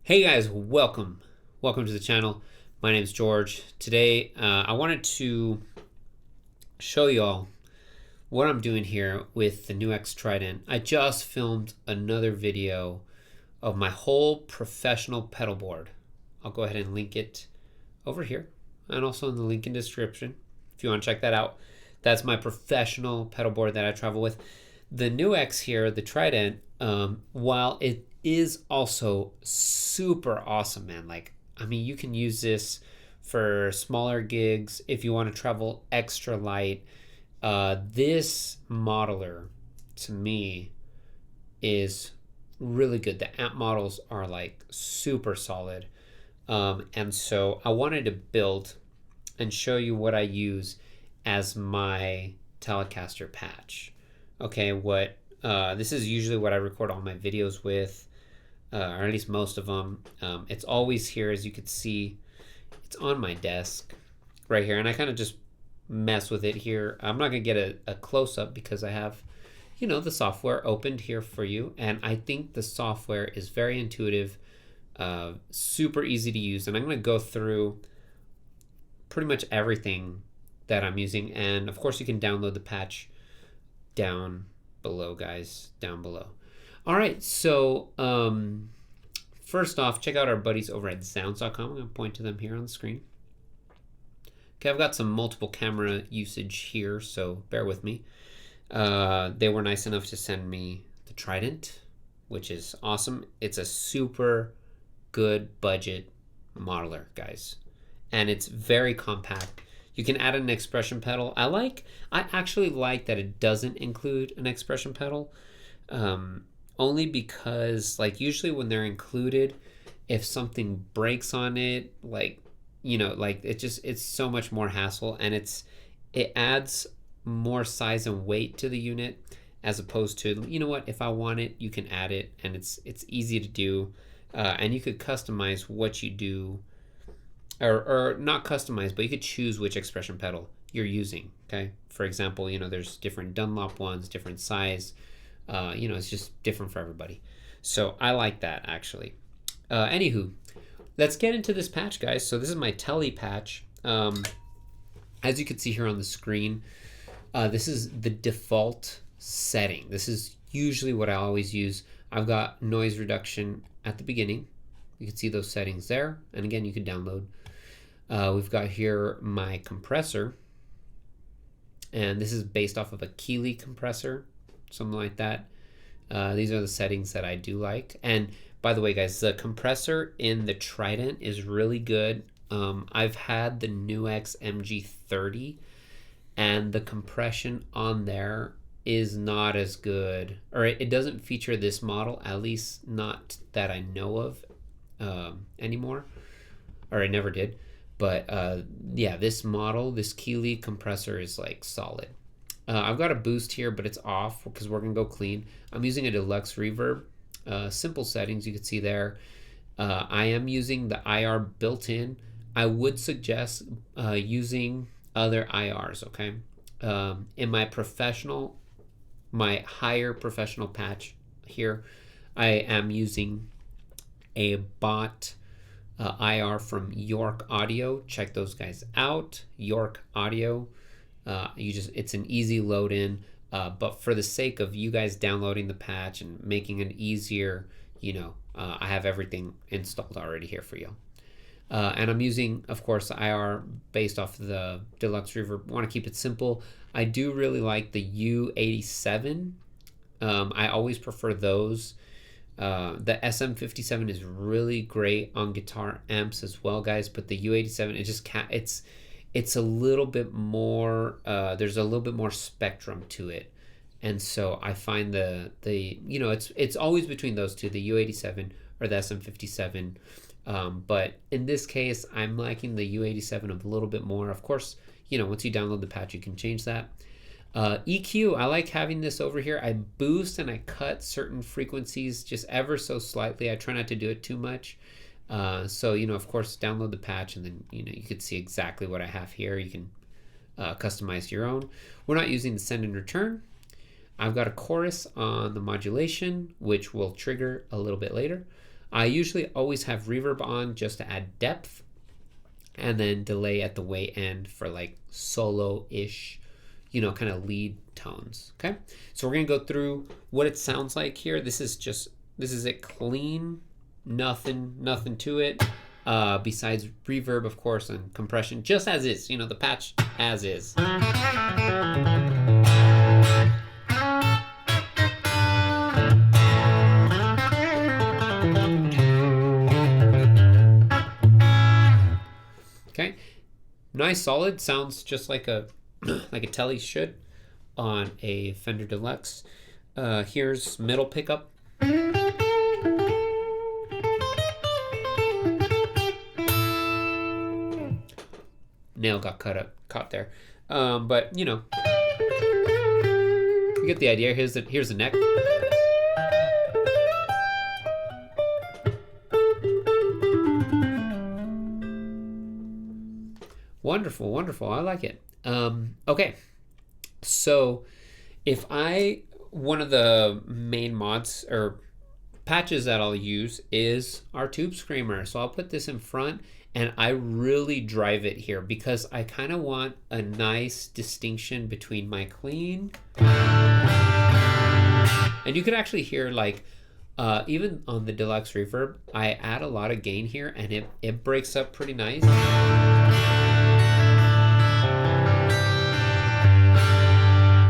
Hey guys, welcome to the channel. My name is George. Today I wanted to show y'all what I'm doing here with the NUX Trident. I just filmed another video of my whole professional pedal board. I'll go ahead and link it over here and also in the link in description if you want to check that out. That's my professional pedal board that I travel with. The NUX here, the Trident, while it is also super awesome, man. Like, I mean, you can use this for smaller gigs if you want to travel extra light. This modeler, to me, is really good. The amp models are like super solid. And so I wanted to build and show you what I use as my Telecaster patch. Okay, this is usually what I record all my videos with, or at least most of them. It's always here, as you can see. It's on my desk right here, and I kind of just mess with it here. I'm not gonna get a close-up because I have, the software opened here for you, and I think the software is very intuitive, super easy to use, and I'm gonna go through pretty much everything that I'm using, and of course you can download the patch down below, guys, down below. All right, so first off, check out our buddies over at Zzounds.com. I'm going to point to them here on the screen. Okay, I've got some multiple camera usage here, so bear with me. They were nice enough to send me the Trident, which is awesome. It's a super good budget modeler, guys, and it's very compact. You can add an expression pedal. I actually like that it doesn't include an expression pedal, only because like usually when they're included, if something breaks on it, it's so much more hassle, and it adds more size and weight to the unit as opposed to, if I want it, you can add it, and it's easy to do, and you could customize what you do. Or not customize, but you could choose which expression pedal you're using. Okay, for example, there's different Dunlop ones, different size. It's just different for everybody. So I like that, actually. Anywho, let's get into this patch, guys. So this is my Tele patch. As you can see here on the screen, this is the default setting. This is usually what I always use. I've got noise reduction at the beginning. You can see those settings there, and again, you can download. We've got here my compressor, and this is based off of a Keeley compressor, something like that. These are the settings that I do like. And by the way, guys, the compressor in the Trident is really good. I've had the NUX MG30, and the compression on there is not as good, or it doesn't feature this model, at least not that I know of anymore, or I never did. But yeah, this model, this Keeley compressor is like solid. I've got a boost here, but it's off because we're gonna go clean. I'm using a deluxe reverb. Simple settings you can see there. I am using the IR built in. I would suggest using other IRs, okay? In my higher professional patch here, I am using a bot IR from York Audio. Check those guys out. York Audio. It's an easy load in, but for the sake of you guys downloading the patch and making it easier, I have everything installed already here for you. And I'm using, of course, IR based off the deluxe reverb. Want to keep it simple. I do really like the U87. I always prefer those. The SM57 is really great on guitar amps as well, guys, but the U87, it's a little bit more, there's a little bit more spectrum to it. And so I find it's always between those two, the U87 or the SM57. But in this case, I'm liking the U87 a little bit more. Of course, once you download the patch, you can change that. EQ, I like having this over here. I boost and I cut certain frequencies just ever so slightly. I try not to do it too much. So, of course, download the patch, and then, you can see exactly what I have here. You can customize your own. We're not using the send and return. I've got a chorus on the modulation, which will trigger a little bit later. I usually always have reverb on just to add depth, and then delay at the way end for like solo-ish, you know, kind of lead tones. Okay, so we're gonna go through what it sounds like here. This is it clean, nothing to it, besides reverb, of course, and compression, just as is, you know, the patch as is. Okay, nice solid, sounds just like a like a Tele should on a Fender Deluxe. Here's middle pickup. Nail got caught there, but you know, you get the idea. Here's the neck. Wonderful, wonderful. I like it. Okay, so one of the main mods or patches that I'll use is our Tube Screamer. So I'll put this in front, and I really drive it here because I kind of want a nice distinction between my clean. And you could actually hear, like, even on the Deluxe Reverb, I add a lot of gain here, and it breaks up pretty nice.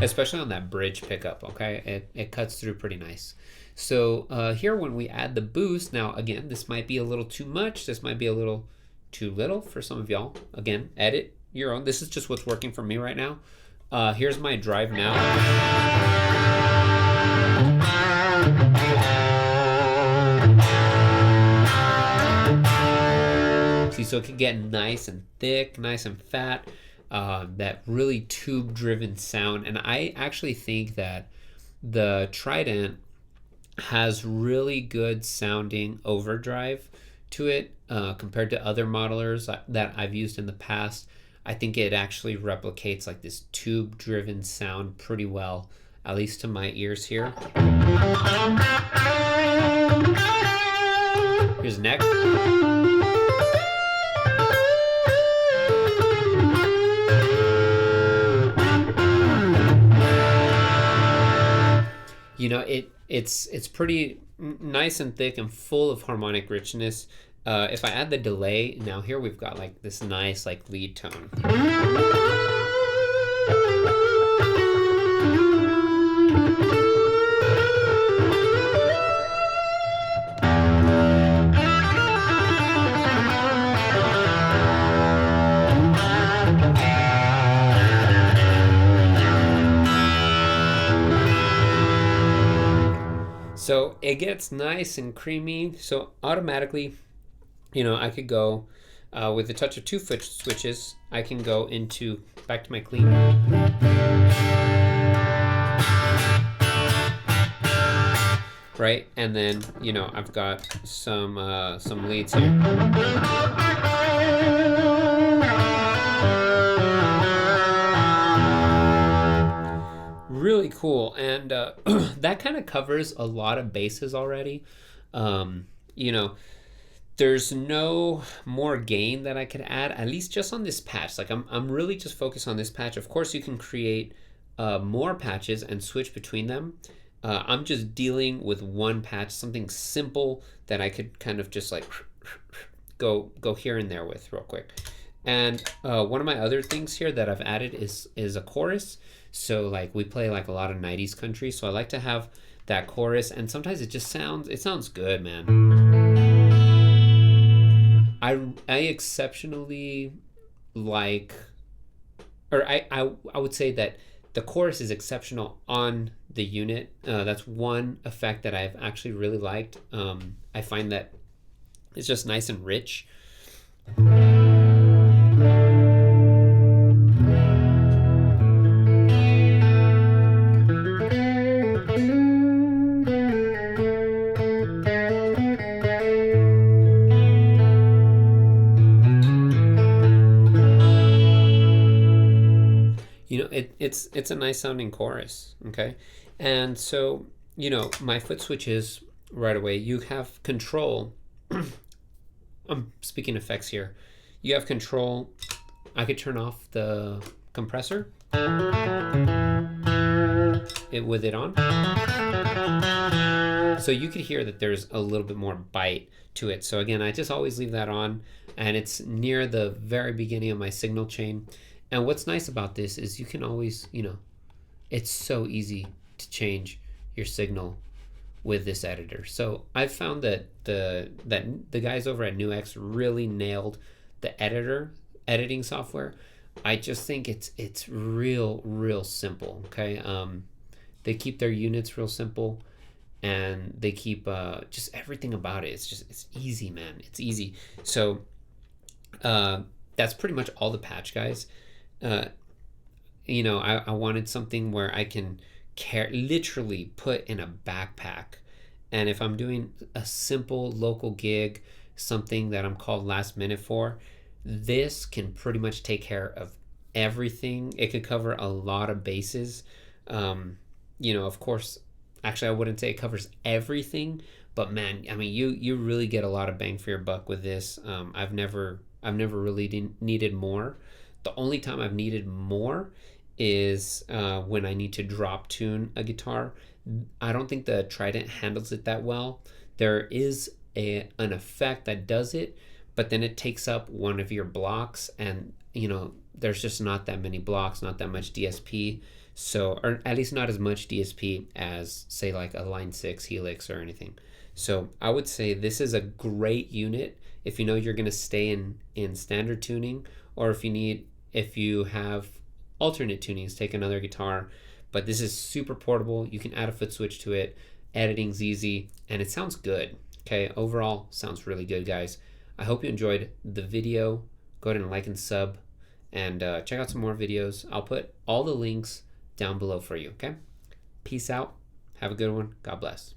Especially on that bridge pickup, okay? It cuts through pretty nice. So here when we add the boost, now again, this might be a little too much. This might be a little too little for some of y'all. Again, edit your own. This is just what's working for me right now. Here's my drive now. See, so it can get nice and thick, nice and fat. That really tube-driven sound, and I actually think that the Trident has really good sounding overdrive to it compared to other modelers that I've used in the past. I think it actually replicates like this tube-driven sound pretty well, at least to my ears here. Here's neck. You know, it's pretty nice and thick and full of harmonic richness. If I add the delay, now here we've got like this nice like lead tone. So it gets nice and creamy. So automatically, you know, I could go with a touch of 2 foot switches. I can go into back to my clean. Right, and then you know I've got some leads here. Really cool, and that kind of covers a lot of bases already. You know, there's no more gain that I could add, at least just on this patch. Like I'm really just focused on this patch. Of course, you can create more patches and switch between them. I'm just dealing with one patch, something simple that I could kind of just like go here and there with real quick. And one of my other things here that I've added is a chorus. So like we play like a lot of 90s country, so I like to have that chorus, and sometimes it sounds good, man. I exceptionally like, or I would say that the chorus is exceptional on the unit. That's one effect that I've actually really liked. I find that it's just nice and rich. You know, it's a nice sounding chorus, okay? And so, you know, my foot switches right away. You have control. I'm speaking effects here. You have control. I could turn off the compressor with it on. So you could hear that there's a little bit more bite to it. So again, I just always leave that on, and it's near the very beginning of my signal chain. And what's nice about this is you can always, it's so easy to change your signal with this editor. So I've found that the guys over at NUX really nailed the editing software. I just think it's real simple. Okay, they keep their units real simple, and they keep just everything about it. It's easy, man. It's easy. So that's pretty much all the patch, guys. I wanted something where I can literally put in a backpack, and if I'm doing a simple local gig, something that I'm called last minute for, this can pretty much take care of everything. It could cover a lot of bases. Of course, actually I wouldn't say it covers everything, but man, I mean, you really get a lot of bang for your buck with this. I've never really needed more. The only time I've needed more is when I need to drop tune a guitar. I don't think the Trident handles it that well. There is an effect that does it, but then it takes up one of your blocks, and there's just not that many blocks, not that much DSP. So, or at least not as much DSP as, say, like a Line 6 Helix or anything. So I would say this is a great unit if you know you're going to stay in standard tuning, or if you have alternate tunings, take another guitar. But this is super portable. You can add a foot switch to it. Editing's easy, and it sounds good. Okay, overall, sounds really good, guys. I hope you enjoyed the video. Go ahead and like and sub, and check out some more videos. I'll put all the links down below for you, okay? Peace out. Have a good one. God bless.